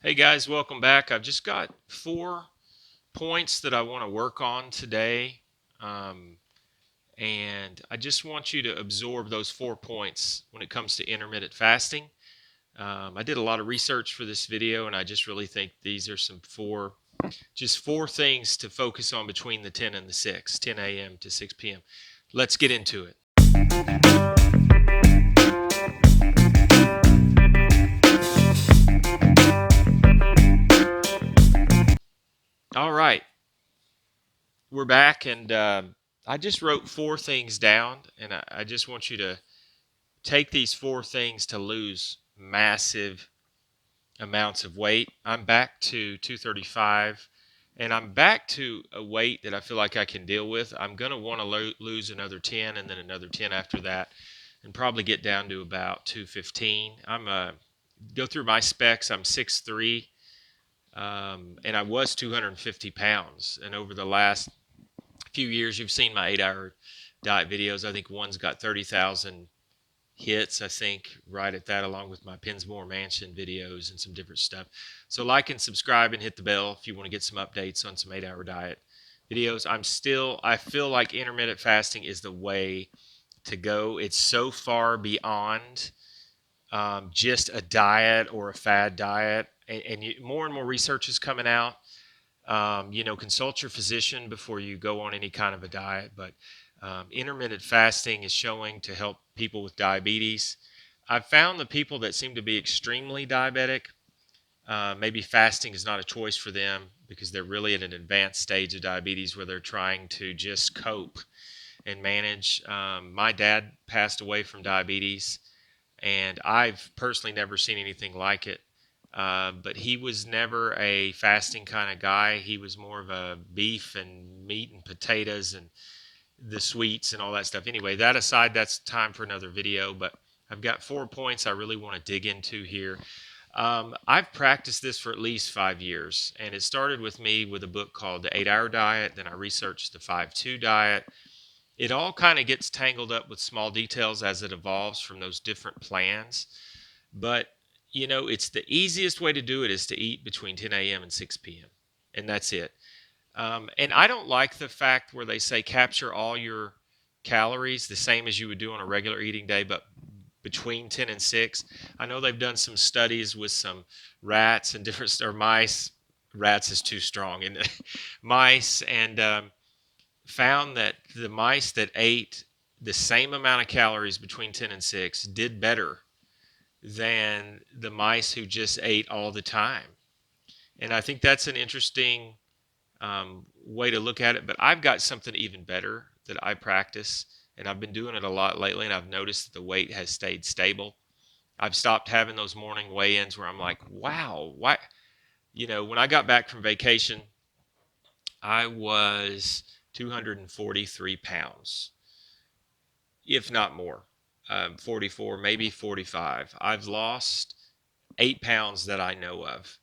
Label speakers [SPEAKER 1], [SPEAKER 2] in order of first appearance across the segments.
[SPEAKER 1] Hey guys, welcome back. I've just got 4 points that I want to work on today. Um, and I just want you to absorb those 4 points when it comes to intermittent fasting. I did a lot of research for this video, and I just really think these are just four things to focus on between the 10 and the 6, 10 a.m. to 6 p.m. Let's get into it. All right, we're back, and I just wrote 4 things down, and I just want you to take these 4 things to lose massive amounts of weight. I'm back to 235, and I'm back to a weight that I feel like I can deal with. I'm going to want to lose another 10 and then another 10 after that, and probably get down to about 215. Go through my specs. I'm 6'3", and I was 250 pounds. And over the last few years, you've seen my 8-hour diet videos. I think one's got 30,000 hits, I think, right at that, along with my Pensmore Mansion videos and some different stuff. So like and subscribe and hit the bell if you want to get some updates on some 8-hour diet videos. I feel like intermittent fasting is the way to go. It's so far beyond just a diet or a fad diet. And more and more research is coming out. Consult your physician before you go on any kind of a diet, but intermittent fasting is showing to help people with diabetes. I've found the people that seem to be extremely diabetic, maybe fasting is not a choice for them because they're really at an advanced stage of diabetes where they're trying to just cope and manage. My dad passed away from diabetes, and I've personally never seen anything like it. But he was never a fasting kind of guy. He was more of a beef and meat and potatoes and the sweets and all that stuff. Anyway, that aside, that's time for another video. But I've got 4 points I really want to dig into here. I've practiced this for at least 5 years, and it started with me with a book called The 8-Hour Diet. Then I researched the 5-2 diet. It all kind of gets tangled up with small details as it evolves from those different plans. But, it's the easiest way to do it is to eat between 10 a.m. and 6 p.m. And that's it. And I don't like the fact where they say capture all your calories the same as you would do on a regular eating day, but between 10 and 6. I know they've done some studies with some rats and different, or mice. Rats is too strong. And mice, and found that the mice that ate the same amount of calories between 10 and 6 did better than the mice who just ate all the time. And I think that's an interesting way to look at it. But I've got something even better that I practice, and I've been doing it a lot lately, and I've noticed that the weight has stayed stable. I've stopped having those morning weigh-ins where I'm like, wow, why? When I got back from vacation, I was 243 pounds, if not more. 44, maybe 45. I've lost 8 pounds that I know of,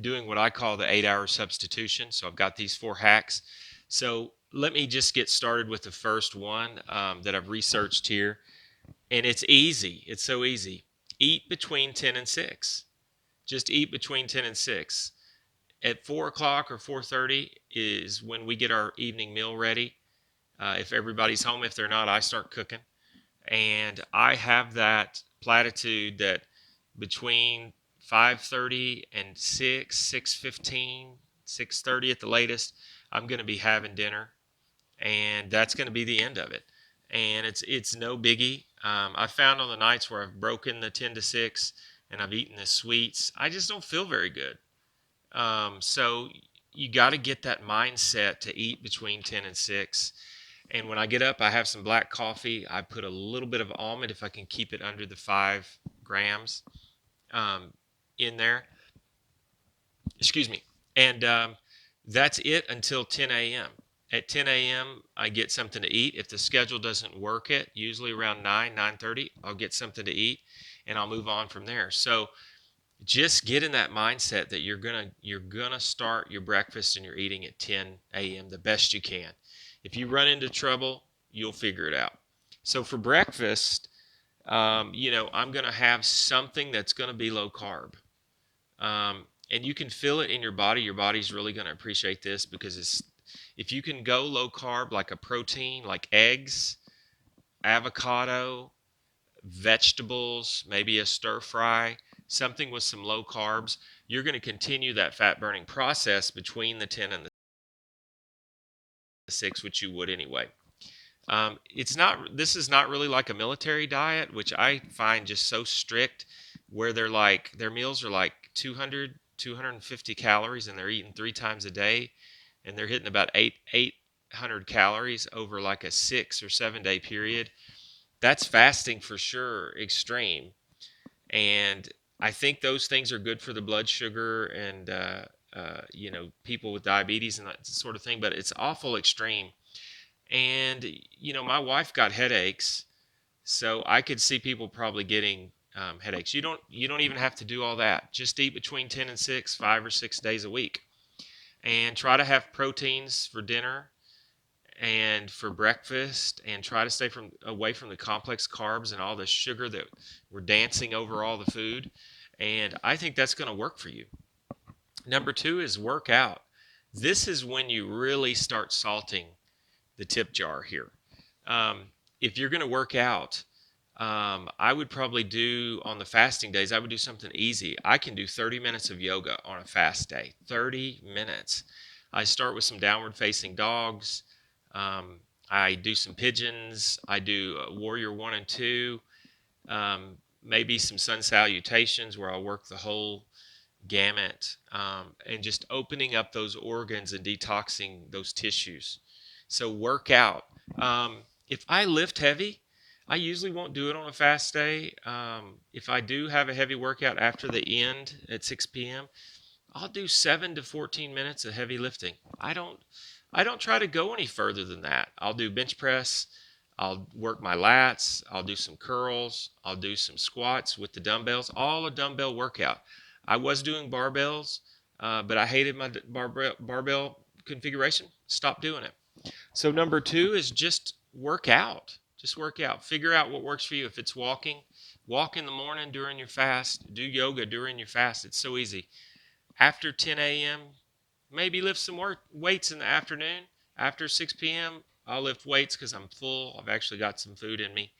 [SPEAKER 1] doing what I call the 8-hour substitution. So I've got these 4 hacks. So let me just get started with the first one that I've researched here. And it's easy. It's so easy. Eat between 10 and 6. Just eat between 10 and 6. At 4 o'clock or 4:30 is when we get our evening meal ready. If everybody's home, if they're not, I start cooking. And I have that platitude that between 5:30 and 6, 6:15, 6:30 at the latest, I'm going to be having dinner, and that's going to be the end of it. And it's no biggie. I found on the nights where I've broken the 10 to 6 and I've eaten the sweets, I just don't feel very good. So you got to get that mindset to eat between 10 and 6. And when I get up, I have some black coffee. I put a little bit of almond if I can keep it under the 5 grams in there. Excuse me. And that's it until 10 a.m. At 10 a.m., I get something to eat. If the schedule doesn't work it, usually around 9:30, I'll get something to eat, and I'll move on from there. So just get in that mindset that you're gonna start your breakfast and you're eating at 10 a.m. the best you can. If you run into trouble, you'll figure it out. So for breakfast, I'm gonna have something that's gonna be low carb. And you can feel it in your body. Your body's really going to appreciate this because if you can go low carb, like a protein, like eggs, avocado, vegetables, maybe a stir fry, something with some low carbs, you're going to continue that fat burning process between the 10 and the 6, which you would anyway. This is not really like a military diet, which I find just so strict, where their meals are like 200, 250 calories, and they're eating 3 times a day, and they're hitting about 800 calories over like a 6 or 7 day period. That's fasting for sure, extreme. And I think those things are good for the blood sugar and, people with diabetes and that sort of thing, but it's awful extreme. And, my wife got headaches, so I could see people probably getting headaches. You don't even have to do all that. Just eat between 10 and 6, 5 or 6 days a week, and try to have proteins for dinner and for breakfast, and try to stay away from the complex carbs and all the sugar that we're dancing over all the food. And I think that's going to work for you. Number 2 is work out. This is when you really start salting the tip jar here. Um, if you're going to work out, I would probably do on the fasting days, I would do something easy. I can do 30 minutes of yoga on a fast day. 30 minutes. I start with some downward facing dogs. Um, I do some pigeons. I do warrior 1 and 2. Maybe some sun salutations where I'll work the whole gamut, and just opening up those organs and detoxing those tissues. So work out. If I lift heavy, I usually won't do it on a fast day. If I do have a heavy workout after the end at 6 p.m., I'll do 7 to 14 minutes of heavy lifting. I don't try to go any further than that. I'll do bench press. I'll work my lats. I'll do some curls. I'll do some squats with the dumbbells. All a dumbbell workout. I was doing barbells, but I hated my barbell configuration. Stopped doing it. So number 2 is just work out. Just work out. Figure out what works for you. If it's walking, walk in the morning during your fast. Do yoga during your fast. It's so easy. After 10 a.m., maybe lift some weights in the afternoon. After 6 p.m., I'll lift weights because I'm full. I've actually got some food in me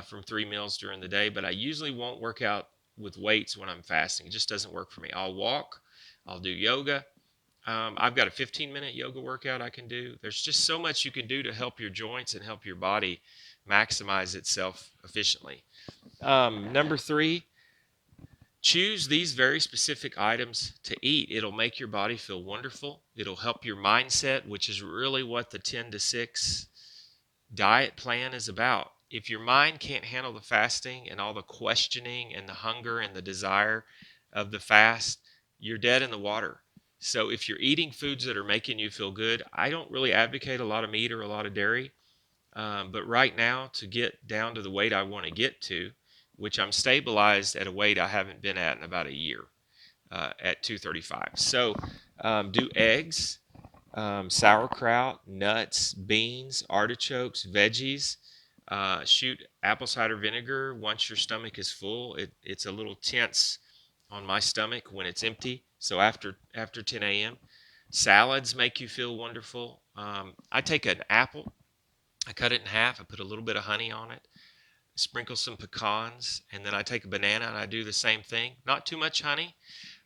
[SPEAKER 1] from 3 meals during the day, but I usually won't work out with weights when I'm fasting. It just doesn't work for me. I'll walk. I'll do yoga. I've got a 15-minute yoga workout I can do. There's just so much you can do to help your joints and help your body maximize itself efficiently. Number 3, choose these very specific items to eat. It'll make your body feel wonderful. It'll help your mindset, which is really what the 10 to 6 diet plan is about. If your mind can't handle the fasting and all the questioning and the hunger and the desire of the fast, you're dead in the water. So if you're eating foods that are making you feel good, I don't really advocate a lot of meat or a lot of dairy. But right now, to get down to the weight I want to get to, which I'm stabilized at a weight I haven't been at in about a year, at 235. So do eggs, sauerkraut, nuts, beans, artichokes, veggies. Shoot apple cider vinegar once your stomach is full. It's a little tense on my stomach when it's empty. So after 10 a.m., salads make you feel wonderful. I take an apple, I cut it in half, I put a little bit of honey on it, sprinkle some pecans, and then I take a banana and I do the same thing. Not too much honey,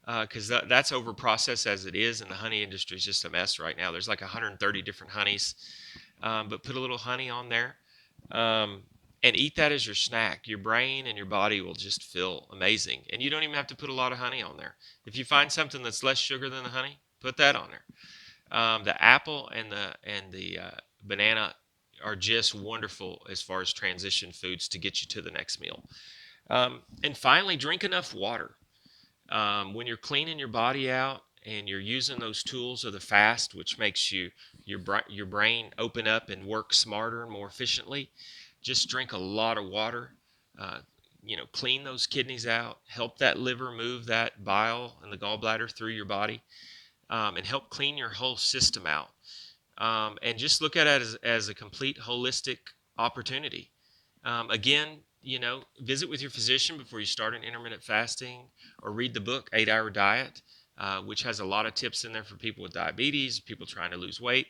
[SPEAKER 1] because that's over processed as it is, and the honey industry is just a mess right now. There's like 130 different honeys, but put a little honey on there, um, and eat that as your snack. Your brain and your body will just feel amazing, and you don't even have to put a lot of honey on there. If you find something that's less sugar than the honey, put that on there. The apple and the banana are just wonderful as far as transition foods to get you to the next meal. And finally, drink enough water. When you're cleaning your body out and you're using those tools of the fast, which makes your brain open up and work smarter and more efficiently, just drink a lot of water. Uh, Clean those kidneys out, help that liver move that bile and the gallbladder through your body, and help clean your whole system out. And just look at it as a complete holistic opportunity. Again, visit with your physician before you start an intermittent fasting, or read the book 8 Hour Diet, which has a lot of tips in there for people with diabetes, people trying to lose weight.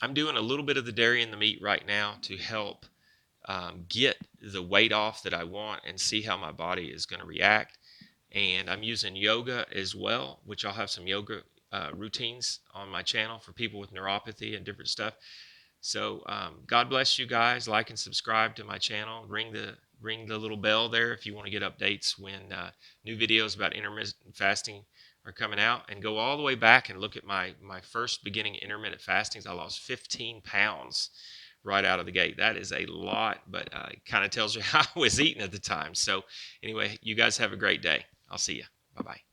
[SPEAKER 1] I'm doing a little bit of the dairy and the meat right now to help get the weight off that I want and see how my body is going to react. And I'm using yoga as well, which I'll have some yoga routines on my channel for people with neuropathy and different stuff. So God bless you guys. Like and subscribe to my channel. Ring the little bell there if you want to get updates when new videos about intermittent fasting are coming out. And go all the way back and look at my first beginning intermittent fastings. I lost 15 pounds right out of the gate. That is a lot, but it kind of tells you how I was eating at the time. So anyway, you guys have a great day. I'll see you. Bye-bye.